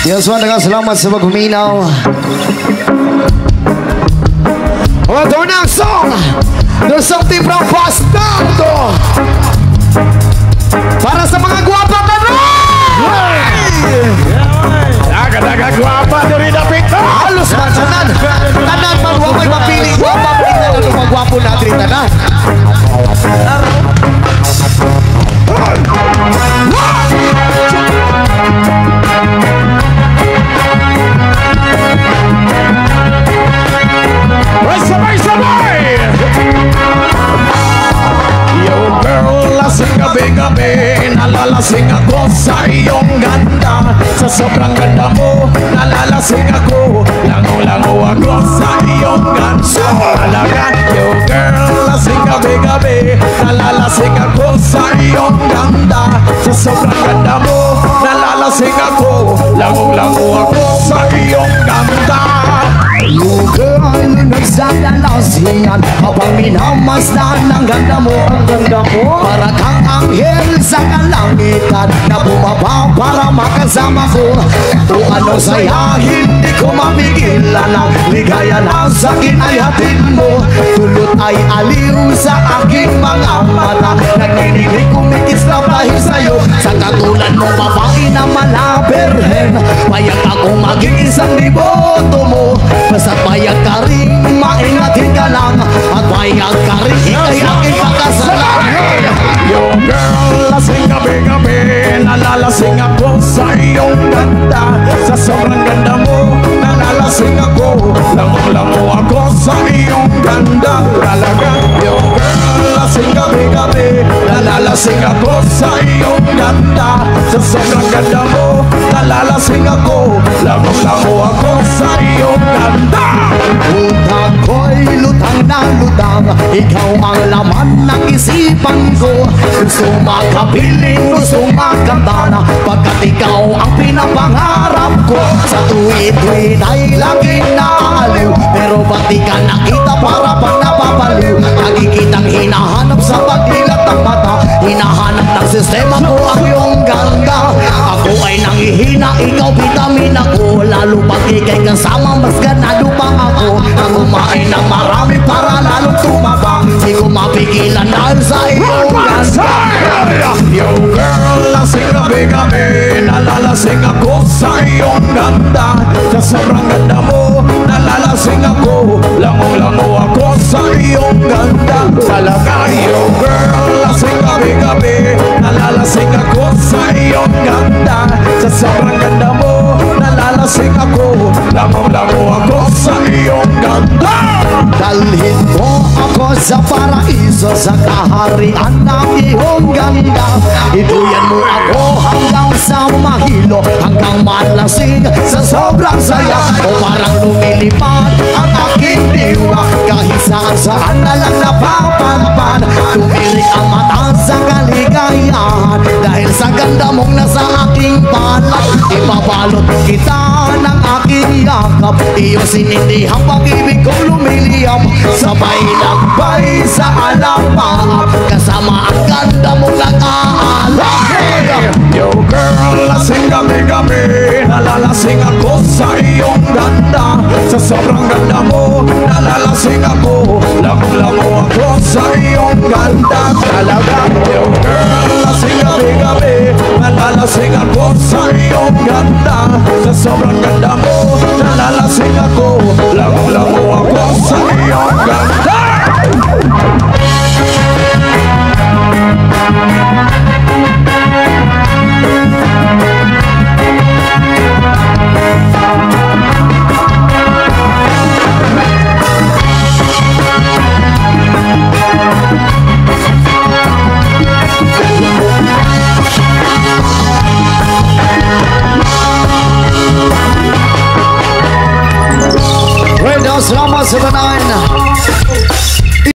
Yes, salamat sa paghuminaw. Ito na ang song. There's something from Bastardo. Para sa mga guwapa na Daga guwapa dari dapit. halos mansanan. Tanan man huwag may mapili. Guwapa pa rin na lumagwapo natin tanan. Sabay! Yo girl, lasing gabi-gabi, nalalasing ako sa iyong ganda. Sa sobrang ganda mo, nalalasing ako, lango-lango ako sa iyong ganda. Talaga, yo girl, lasing gabi-gabi, nalalasing ako sa iyong ganda. Sa sobrang ganda mo, nalalasing ako, lango-lango ako sa iyong ganda. You girl, nagsadalasingan habang minamasdan ang ganda mo, para kang anghel sa kalangitan na bumaba para makasama ko. Kung ano saya, hindi ko mapigilan ang ligaya na sa akin ay hatid mo. Tulot ay aliw sa aking mga mata, nagninig kumikis na dahil sa'yo. Sa katulad mo babae na malaberhen, payag ako maging 1,000 mo. Basta't payag ka rin, maingatin ka lang, at payag ka rin, ikay aking pakasalan. Yo girl, lasing gabi-gabi, nalalasing ako sa iyong ganda. Sa sobrang ganda mo, nalalasing ako, lango-lango ako sa iyong ganda. Talaga, yo girl, lasing gabi-gabi, nalalasing ako sa iyong ganda. Sa sobrang ganda mo, nalalasing ako, lango-lango ako sa iyong ganda. Utang ko'y lutang na lutang, ikaw ang laman ng isipan ko. Gusto makapiling, gusto makantana, pagkat ikaw ang pinapangarap ko. Sa tuwid-tuwid ay laging naaliw, pero ba't di ka nakita para pag napapaliw? Nakikitang hinahanap sa pagdilat ng mata, hinahanap ng sistema ko ang iyong ganda. Ako ay nangihina, ikaw vitamin ako, lalo pag ikay kasama mas ganado pa ako. Nang kumain ng marami para lalong tumabang, di ko mapigilan dahil sa iyong ganda. Yo girl, lasing gabi-gabi, nalalasing ako sa iyong ganda. Sa sobrang ganda mo, nalalasing ako, lango-lango ako sa iyong ganda. Talaga, yo girl, lasing gabi-gabi, nalalasing ako sa iyong ganda. Sa sobrang ganda mo, nalalasing ako, lango-lango ako sa iyong ganda. Dalhin mo ako sa paraiso, sa kaharian ng iyong ganda. Iduyan mo ako hanggang sa mahilo, hanggang malasing sa sobrang saya. O parang lumilipad ang aking diwa, kahit saan na lang napapagpan. Tumirik ang mata sa kaligayahan, dahil sa ganda mong nasa aking palad. Ipabalot kita ng aking yakap, iyong sinindihang pag-ibig kong lumiliyam. Sabay nagbay sa alapaap, kasama ang ganda mong nag-aalap. Yo girl, lasing gabi-gabi, nalalasing ako sa iyong ganda. Sa sobrang ganda mo, nalalasing ako, lango-lango ako sa iyong ganda. Talaga, yo girl, lasing gabi-gabi, nalalasing ako sa iyong ganda. Sa sobrang ganda